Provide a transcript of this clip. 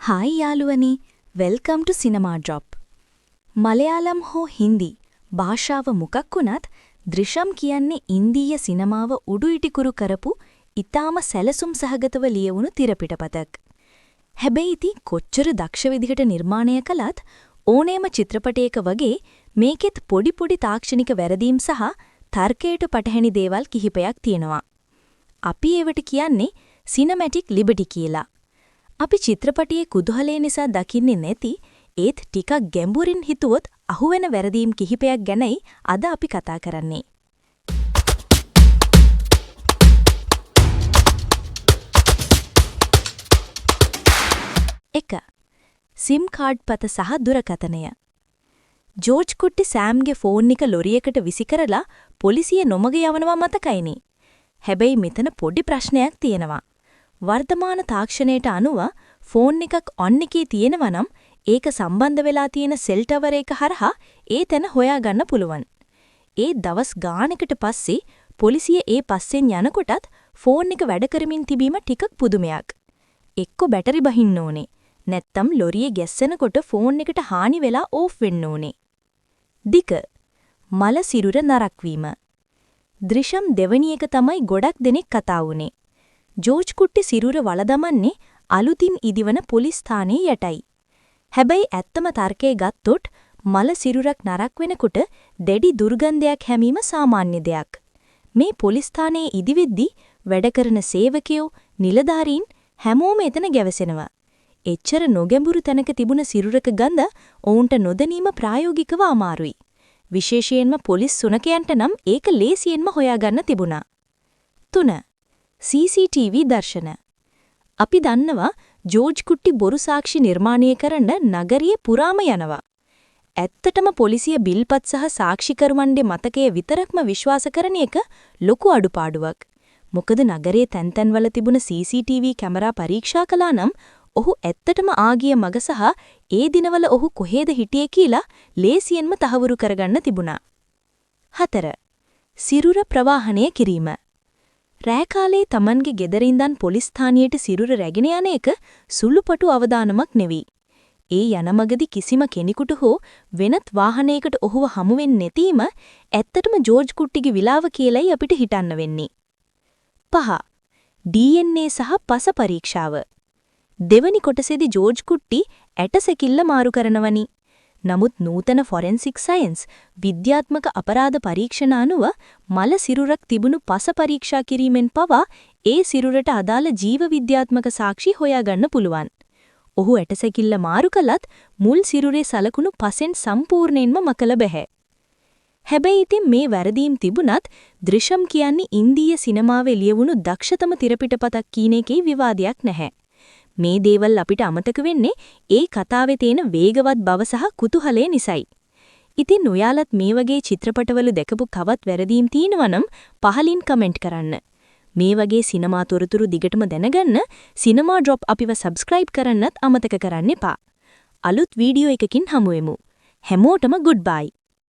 हाय යාළුවනි, welcome ටු සිනමා drop. Malayalam හෝ හින්දි භාෂාව මොකක් වුණත් දෘෂම් කියන්නේ ඉන්දීය සිනමාව උඩු ඉටිකුරු කරපු ඊටාම සැලසුම් සහගතව ලියවුණු තිරපිටපතක්. හැබැයි ඉතින් කොච්චර දක්ෂ විදිහට නිර්මාණය කළත් ඕනෑම චිත්‍රපටයක වගේ මේකෙත් පොඩි තාක්ෂණික වැරදීම් සහ තර්කයට පටහැනි දේවල් කිහිපයක් තියෙනවා. අපි ඒවට කියන්නේ සිනමැටික් ලිබර්ටි කියලා. අපි චිත්‍රපටියේ කුතුහලය නිසා දකින්නේ නැති ඒත් ටිකක් ගැඹුරින් හිතුවොත් අහුවෙන වැරදීම් කිහිපයක් ගැනයි අද අපි කතා කරන්නේ. 1. සිම් කාඩ් පත සහ දුරකථනය. ජෝර්ජ් කුට්ටි සෑම්ගේ ෆෝන් එක ලොරියකට විසි කරලා පොලිසිය නොමග යවනවා මතකයිනේ. හැබැයි මෙතන පොඩි ප්‍රශ්නයක් තියෙනවා. වර්තමාන තාක්ෂණයට අනුව ෆෝන් එකක් ඔන් එකේ තියෙනවා නම් ඒක සම්බන්ධ වෙලා තියෙන සෙල් ටවර් එක හරහා ඒ තැන හොයාගන්න පුළුවන්. ඒ දවස් ගානකට පස්සේ පොලිසිය ඒ පස්සෙන් යනකොටත් ෆෝන් එක වැඩ කරමින් තිබීම ටිකක් පුදුමයක්. එක්ක බැටරි බහින්න ඕනේ. නැත්තම් ලොරියේ ගැස්සෙනකොට ෆෝන් එකට හානි වෙලා ඕෆ් වෙන්න ඕනේ. 2. මල සිරුර නරක් වීම. දෘෂම් දෙවනි එක තමයි ගොඩක් දෙනෙක් කතා වුනේ. ජෝර්ජ් කුට්ටි සිරුර වලදමන්නේ අලුතින් ඉදිවන පොලිස් ස්ථානයේ යටයි. හැබැයි ඇත්තම තර්කයේ ගත්තොත් මල සිරුරක් නරක් වෙනකොට දැඩි දුර්ගන්ධයක් හැමීම සාමාන්‍ය දෙයක්. මේ පොලිස් ස්ථානයේ ඉදිවෙද්දි වැඩ කරන සේවකයෝ, නිලධාරීන් හැමෝම එතන ගැවසෙනවා. එච්චර නොගැඹුරු තැනක තිබුණ සිරුරක ගඳ ඔවුන්ට නොදැනීම ප්‍රායෝගිකව අමාරුයි. විශේෂයෙන්ම පොලිස් සුනකයන්ට නම් ඒක ලේසියෙන්ම හොයාගන්න තිබුණා. 3. CCTV දර්ශන. අපි දන්නවා ජෝර්ජ් කුට්ටි බොරු සාක්ෂි නිර්මාණය කරන්න නගරියේ පුරාම යනවා. ඇත්තටම පොලිසිය බිල්පත් සහ සාක්ෂිකරුවන්ගේ මතකයේ විතරක්ම විශ්වාස කරන එක ලොකු අඩුපාඩුවක්. මොකද නගරයේ තැන්තැන්වල තිබුණ CCTV කැමරා පරීක්ෂා කළා නම් ඔහු ඇත්තටම ආගිය මග සහ ඒ දිනවල ඔහු කොහෙද හිටියේ කියලා ලේසියෙන්ම තහවුරු කරගන්න තිබුණා. 4. සිරුර ප්‍රවාහනය කිරීම. රෑ කාලේ Tamanගේ ගෙදර ඉඳන් පොලිස් ස්ථානියට සිරුර රැගෙන යන එක සුළුපටු අවදානමක් නෙවෙයි. ඒ යන මගදී කිසිම කෙනෙකුට හෝ වෙනත් වාහනයකට ඔහුව හමු වෙන්නේ නැතිම ඇත්තටම ජෝර්ජ් කුට්ටිගේ විලාව කියලායි අපිට හිතන්න වෙන්නේ. 5. DNA සහ පස පරීක්ෂාව. දෙවනි කොටසේදී ජෝර්ජ් කුට්ටි ඇටසැකිල්ල මාරු කරනවනි. නමුත් නූතන ෆොරෙන්සික් සයන්ස් විද්‍යාත්මක අපරාධ පරීක්ෂණ අනුව මල සිරුරක් තිබුණු පස පරීක්ෂා කිරීමෙන් පවා ඒ සිරුරට අදාළ ජීව විද්‍යාත්මක සාක්ෂි හොයාගන්න පුළුවන්. ඔහු ඇටසැකිල්ල මාරු කළත් මුල් සිරුරේ සලකුණු පසෙන් සම්පූර්ණයෙන්ම මකල බැහැ. හැබැයි ඉතින් මේ වැරදීම් තිබුණත් දෘෂම් කියන්නේ ඉන්දීය සිනමාවේ ලියවුණු දක්ෂතම තිරපිටපතක් කියන එකේ විවාදයක් නැහැ. මේ දේවල් අපිට අමතක වෙන්නේ ඒ කතාවේ තියෙන වේගවත් බව සහ කුතුහලය නිසායි. ඉතින් ඔයාලත් මේ වගේ චිත්‍රපටවල දැකපු තවත් වැරදීම් තියෙනවා නම් පහලින් කමෙන්ට් කරන්න. මේ වගේ සිනමා තොරතුරු දිගටම දැනගන්න සිනමා ඩ්‍රොප් අපිව සබ්ස්ක්‍රයිබ් කරන්නත් අමතක කරන්න එපා. අලුත් වීඩියෝ එකකින් හමු වෙමු. හැමෝටම ගුඩ් බයි.